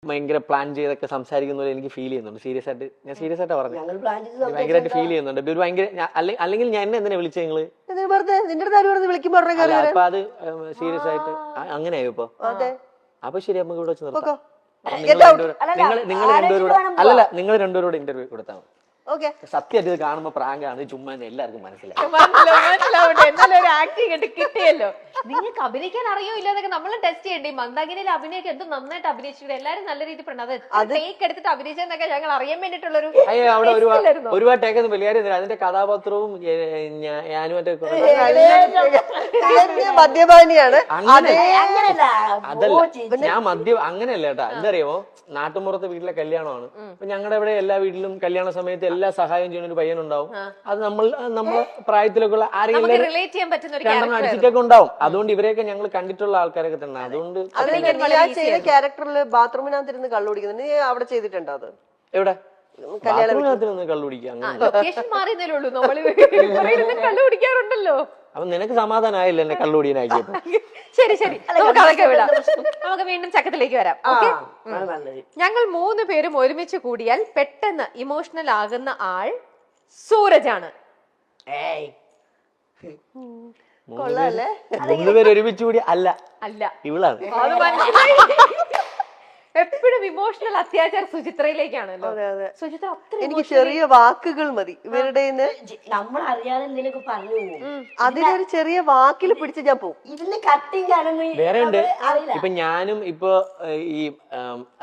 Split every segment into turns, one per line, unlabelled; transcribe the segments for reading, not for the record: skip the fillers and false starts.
ഭയങ്കര പ്ലാൻ ചെയ്തൊക്കെ സംസാരിക്കുന്ന എനിക്ക് ഫീൽ ചെയ്യുന്നുണ്ട്. സീരിയസ് ആയിട്ട് പറഞ്ഞു, ഭയങ്കരമായിട്ട് ഫീൽ ചെയ്യുന്നുണ്ട്. ഒരു ഭയങ്കര അല്ലെങ്കിൽ ഞാൻ എന്നെ എന്തിനാ വിളിച്ചത് നിങ്ങള്? അപ്പൊ അത് സീരിയസ് ആയിട്ട് അങ്ങനെയായോ ഇപ്പൊ? അപ്പൊ ശരി, നമുക്ക് ഇവിടെ വെച്ച് നിർത്താം. നിങ്ങൾ രണ്ടുപേരോട് അല്ലല്ല, നിങ്ങൾ രണ്ടുപേരോട് ഇന്റർവ്യൂ കൊടുത്താൽ മതി. സത്യമായിട്ട് ഇത് കാണുമ്പോ പ്രാങ്കാണ്, ചുമ്മാ എല്ലാവർക്കും
മനസ്സിലാവും. ആക്ടിങ് കിട്ടിയല്ലോ. നിങ്ങൾക്ക് അഭിനയിക്കാൻ അറിയോ ഇല്ലാതൊക്കെ നമ്മൾ ടെസ്റ്റ് ചെയ്യണ്ടേ? മന്ദാകിനിയിൽ അഭിനയൊക്കെ എന്ത് നന്നായിട്ട് അഭിനയിച്ചിട്ട് എല്ലാരും നല്ല രീതിയിൽ പെടുന്നത്. അത് ടേക്ക് എടുത്തിട്ട് അഭിനയിച്ചെന്നൊക്കെ ഞങ്ങൾ അറിയാൻ വേണ്ടിട്ടുള്ളൊരു
അവിടെ ഒരുപാട് ടേക്കൊന്നും വലിയ അതിന്റെ കഥാപാത്രവും ഞാനും
മദ്യപാനിയാണ്.
അതല്ല, ഞാൻ മദ്യം അങ്ങനെയല്ല കേട്ടാ. എന്തറിയാമോ, നാട്ടുമ്പുറത്തെ വീട്ടിലെ കല്യാണമാണ്. അപ്പൊ ഞങ്ങളുടെ ഇവിടെ എല്ലാ വീട്ടിലും കല്യാണ സമയത്ത് എല്ലാ സഹായം ചെയ്യുന്ന ഒരു പയ്യനുണ്ടാവും. അത് നമ്മുടെ പ്രായത്തിലൊക്കെ ഉള്ള ആരെങ്കിലും അടിച്ചിട്ടൊക്കെ ഉണ്ടാവും. അതുകൊണ്ട് ഇവരെയൊക്കെ ഞങ്ങൾ കണ്ടിട്ടുള്ള ആൾക്കാരൊക്കെ തന്നെ. അതുകൊണ്ട്
ക്യാരക്ടറിൽ ബാത്റൂമിനകത്തിരുന്ന് കള്ളു കുടിക്കുന്നത് നീ അവിടെ ചെയ്തിട്ടുണ്ടോ? അത് എവിടെ?
ബാത്റൂമിനകത്തിരുന്ന് കള്ളു കുടിക്കുക. അപ്പൊ നിനക്ക് സമാധാനമായില്ല എന്നെ കള്ളുടിയനാക്കിയപ്പോ?
ശരി ശരി, നമുക്ക് വിടാം. നമുക്ക് വീണ്ടും ചക്കത്തിലേക്ക് വരാം. ഞങ്ങൾ 3 പേരും ഒരുമിച്ച് കൂടിയാൽ പെട്ടെന്ന് ഇമോഷണൽ ആകുന്ന ആൾ സൂരജാണ്.
3 പേര് ഒരുമിച്ച് കൂടി അല്ല ഇവളാണ്.
എപ്പോഴും ഇമോഷണൽ അത്യാചാരം സുചിത്രയിലേക്കാണല്ലോ. സുചിത്ര
എനിക്ക് ചെറിയ വാക്കുകൾ മതി ഇവരുടെ.
നമ്മൾ അറിയാതെ എന്തെങ്കിലും പറഞ്ഞു
അതിലൊരു ചെറിയ വാക്കിൽ പിടിച്ച് ഞാൻ പോകും.
ഇതിന് കട്ടിങ്
വേറെ ഉണ്ട്. ഇപ്പൊ ഞാനും ഇപ്പൊ ഈ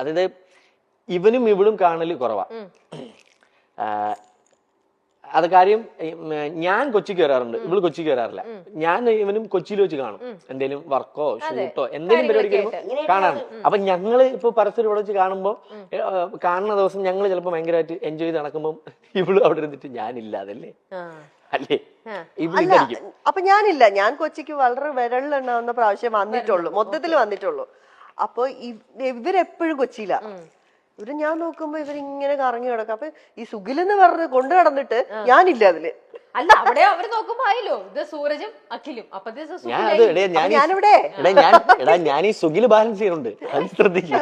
അതായത് ഇവനും ഇവളും കാണല് കുറവാ. അത് കാര്യം ഞാൻ കൊച്ചിക്ക് വരാറുണ്ട്, ഇവള് കൊച്ചിക്ക് വരാറില്ല. ഞാൻ ഇവനും കൊച്ചിയിൽ വെച്ച് കാണും, എന്തെങ്കിലും വർക്കോ ഷൂട്ടോ എന്തെങ്കിലും പരിപാടിക്ക് കാണാറുണ്ട്. അപ്പൊ ഞങ്ങള് ഇപ്പൊ പരസ്പരം ഇവിടെ വെച്ച് കാണുമ്പോ കാണുന്ന ദിവസം ഞങ്ങള് ചിലപ്പോ ഭയങ്കരമായിട്ട് എൻജോയ് ചെയ്ത് നടക്കുമ്പോ ഇവള് അവിടെ ഇരുന്നിട്ട് ഞാനില്ലാതല്ലേ അല്ലേ ഇവളിരിക്കും.
അപ്പൊ ഞാനില്ല, ഞാൻ കൊച്ചിക്ക് വളരെ വിരളിലെണ്ണാവുന്ന പ്രാവശ്യം വന്നിട്ടുള്ളൂ, മൊത്തത്തിൽ വന്നിട്ടുള്ളൂ. അപ്പൊ ഇവരെപ്പോഴും കൊച്ചിയില്ല. ഇവര് ഞാൻ നോക്കുമ്പോ ഇവരിങ്ങനെ കറങ്ങി കിടക്കും. അപ്പൊ ഈ സുഖിലെന്ന് പറഞ്ഞ് കൊണ്ടു നടന്നിട്ട് ഞാനില്ല അതില്.
അല്ല, അവിടെ അവര് നോക്കുമ്പോ ആയല്ലോ ഇത് സൂരജും അഖിലും. അപ്പൊ
ഞാനിവിടെ
ഞാൻ ഈ സുഖില് ബാലൻസ് ചെയ്യുന്നുണ്ട്, അത് ശ്രദ്ധിക്കും.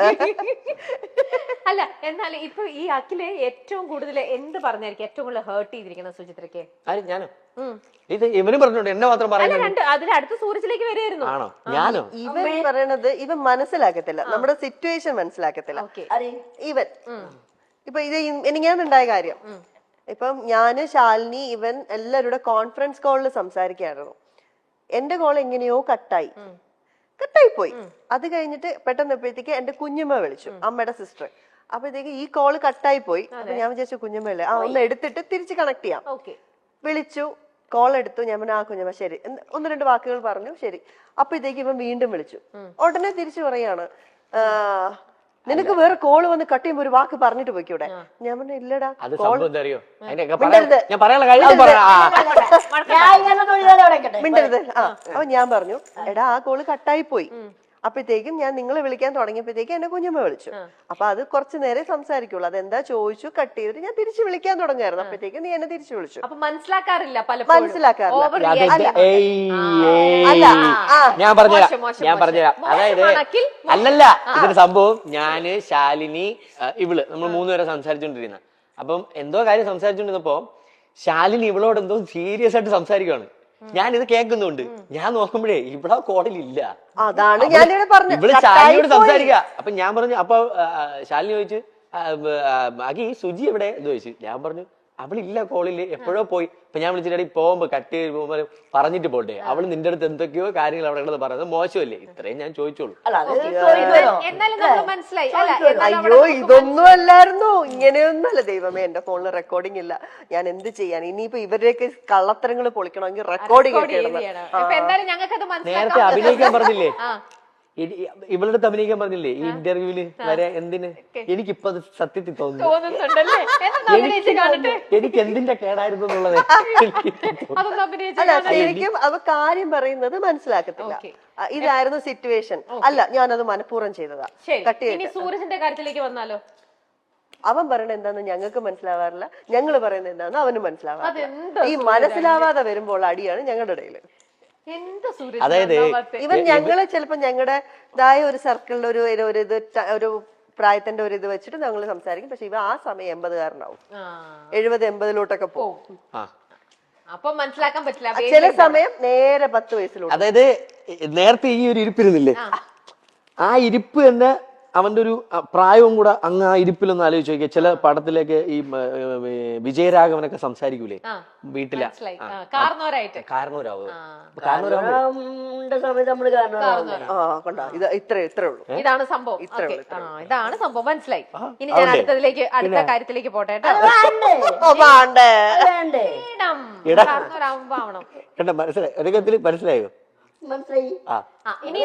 അല്ല, എന്നാൽ ഇപ്പൊ ഈ അഖിലെ ഏറ്റവും കൂടുതൽ എന്ത് പറഞ്ഞായിരിക്കും ഏറ്റവും കൂടുതൽ ഹേർട്ട് ചെയ്തിരിക്കുന്നത് സുചിത്രക്ക്?
ഞാനോ? ഇത് ഇവനും പറഞ്ഞോണ്ട് എന്നെ മാത്രം പറയുന്നത്.
അതിലടുത്ത സൂരജിലേക്ക് വരികയായിരുന്നു.
ആണോ? ഞാനോ?
ഇവൻ പറയണത് ഇവൻ മനസ്സിലാക്കത്തില്ല, നമ്മുടെ സിറ്റുവേഷൻ മനസ്സിലാക്കത്തില്ല. ഇവൻ ഇപ്പൊ ഇത് എനിക്കാണുണ്ടായ കാര്യം. ഇപ്പം ഞാന്, ശാലിനി, ഇവൻ എല്ലാവരുടെ കോൺഫറൻസ് കോളിൽ സംസാരിക്കായിരുന്നു. എന്റെ കോൾ എങ്ങനെയോ കട്ടായി പോയി. അത് കഴിഞ്ഞിട്ട് പെട്ടെന്ന് എപ്പോഴത്തേക്ക് എന്റെ കുഞ്ഞമ്മ വിളിച്ചു, അമ്മയുടെ സിസ്റ്റർ. അപ്പോഴത്തേക്ക് ഈ കോള് കട്ടായി പോയി. അപ്പൊ ഞാൻ വിചാരിച്ചു കുഞ്ഞമ്മല്ലേ, ഒന്ന് എടുത്തിട്ട് തിരിച്ച് കണക്ട് ചെയ്യാം. വിളിച്ചു, കോൾ എടുത്തു. ഞാൻ പറഞ്ഞു ആ കുഞ്ഞമ്മ ശരി, 1-2 വാക്കുകൾ പറഞ്ഞു, ശരി. അപ്പോഴത്തേക്ക് ഇവൻ വീണ്ടും വിളിച്ചു. ഉടനെ തിരിച്ചു പറയാണ്, നിനക്ക് വേറെ കോള് വന്ന് കട്ട് ചെയ്യുമ്പോ ഒരു വാക്ക് പറഞ്ഞിട്ട് പോയിക്കൂടെ? ഞാൻ പറഞ്ഞു ഇല്ലടാ. മിണ്ടരുത്. അപ്പൊ ഞാൻ പറഞ്ഞു എടാ ആ കോള് കട്ടായി പോയി. അപ്പോഴത്തേക്കും ഞാൻ നിങ്ങളെ വിളിക്കാൻ തുടങ്ങിയപ്പോഴത്തേക്കും എന്നെ കുഞ്ഞമ്മ വിളിച്ചു. അപ്പൊ അത് കുറച്ചു നേരം സംസാരിക്കുള്ളൂ. അതെന്താ ചോദിച്ചു, കട്ട് ചെയ്തിട്ട് ഞാൻ തിരിച്ചു വിളിക്കാൻ തുടങ്ങായിരുന്നു. അപ്പോഴത്തേക്കും നീ എന്നെ തിരിച്ചു വിളിച്ചു.
മനസ്സിലാക്കാറില്ല.
ഞാൻ പറഞ്ഞുതരാം. അതായത് അല്ലല്ല, ഇതൊരു സംഭവം ഞാന്, ശാലിനി, ഇവള് നമ്മൾ 3 പേരെ സംസാരിച്ചോണ്ടിരുന്ന. അപ്പം എന്തോ കാര്യം സംസാരിച്ചോണ്ടിരുന്നപ്പോ ശാലിനി ഇവളോട് എന്തോ സീരിയസ് ആയിട്ട് സംസാരിക്കുകയാണ്. ഞാനിത് കേൾക്കുന്നുണ്ട്. ഞാൻ നോക്കുമ്പോഴേ ഇവിടെ കോളിലില്ല.
അതാണ് ഞാനിവിടെ പറഞ്ഞു,
ഇവള് ശാലിനിയോട് സംസാരിക്കുക. അപ്പൊ ഞാൻ പറഞ്ഞു, അപ്പൊ ശാലിനി ചോദിച്ചു ബാക്കി സുജി എവിടെ എന്ന് ചോദിച്ചു. ഞാൻ പറഞ്ഞു അവളില്ല കോളില്, എപ്പോഴോ പോയി. ഇപ്പൊ ഞാൻ വിളിച്ചിട്ട് പോകുമ്പോ കട്ട് ചെയ്ത് പോകുമ്പോ പറഞ്ഞിട്ട് പോട്ടെ, അവള് നിന്റെ അടുത്ത് എന്തൊക്കെയോ കാര്യങ്ങൾ അവിടെ കിടന്ന് പറയുന്നത് മോശമല്ലേ? ഇത്രയും ഞാൻ ചോദിച്ചോളൂ.
അയ്യോ ഇതൊന്നും അല്ലായിരുന്നു, ഇങ്ങനെയൊന്നല്ല. ദൈവമേ, എന്റെ ഫോണിൽ റെക്കോർഡിംഗ് ഇല്ല, ഞാൻ എന്ത് ചെയ്യാൻ? ഇനിയിപ്പോ ഇവരുടെയൊക്കെ കള്ളത്തരങ്ങൾ പൊളിക്കണമെങ്കിൽ റെക്കോർഡിംഗ്
നേരത്തെ അഭിനയിക്കാൻ പറഞ്ഞില്ലേ, ഇവളുടെ അഭിനയിക്കാൻ പറഞ്ഞില്ലേ ഈ ഇന്റർവ്യൂല് വരെ? എന്തിന്? എനിക്കിപ്പോ അത് സത്യത്തിൽ തോന്നുന്നു എനിക്ക് എന്തിന്റെ കേടായിരുന്നു എന്നുള്ളത്.
ശരിക്കും അവ കാര്യം പറയുന്നത് മനസ്സിലാക്കത്തില്ല. ഇതായിരുന്നു സിറ്റുവേഷൻ, അല്ല ഞാനത് മനഃപൂർവ്വം ചെയ്തതാ.
സൂരജിന്റെ കാര്യത്തിലേക്ക് വന്നാലോ?
അവൻ പറയണത് എന്താന്ന് ഞങ്ങൾക്ക് മനസ്സിലാവാറില്ല, ഞങ്ങള് പറയുന്നത് എന്താന്ന് അവന് മനസ്സിലാവാറില്ല. ഈ മനസ്സിലാവാതെ വരുമ്പോൾ അടിയാണ് ഞങ്ങളുടെ ഇടയില്.
അതായത്
ഇവൻ ഞങ്ങള് ചിലപ്പോ ഞങ്ങളുടേതായ ഒരു സർക്കിളിൽ ഒരു പ്രായത്തിന്റെ ഒരു ഇത് വെച്ചിട്ട് ഞങ്ങൾ സംസാരിക്കും. പക്ഷെ ഇവ ആ സമയം 80-കാരനാവും, 70-80 പോകും.
ആ
അപ്പൊ മനസ്സിലാക്കാൻ പറ്റില്ല.
ചില സമയം നേരെ 10 വയസ്സിലോട്ട്.
അതായത് നേരത്തെ ഈ ഒരു ഇരിപ്പിരുന്നില്ലേ, ആ ഇരിപ്പ് തന്നെ അവന്റെ ഒരു പ്രായവും കൂടെ അങ്ങ് ആ ഇരിപ്പിലൊന്ന് ആലോചിച്ച് നോക്കിയാൽ ചില പടത്തിലേക്ക് ഈ വിജയരാഘവനൊക്കെ സംസാരിക്കൂലേ വീട്ടിലെ
കാരണവരായിട്ട്.
കാരണവരാവും
സമയത്ത് നമ്മള് കാരണം
കണ്ടോ, ഇത് ഇത്രേ ഉള്ളൂ.
ഇതാണ് സംഭവം. ഇതാണ് സംഭവം, മനസ്സിലായി. ഇനി ഞാൻ അടുത്ത കാര്യത്തിലേക്ക് പോട്ടെ കേട്ടോ.
വേണ്ടേ
കാരണവരാകുമ്പോ ആവണം.
മനസ്സിലായി, ഒരു കത്തിൽ മനസ്സിലായോ?
മനസ്സിലായി.
ഇനി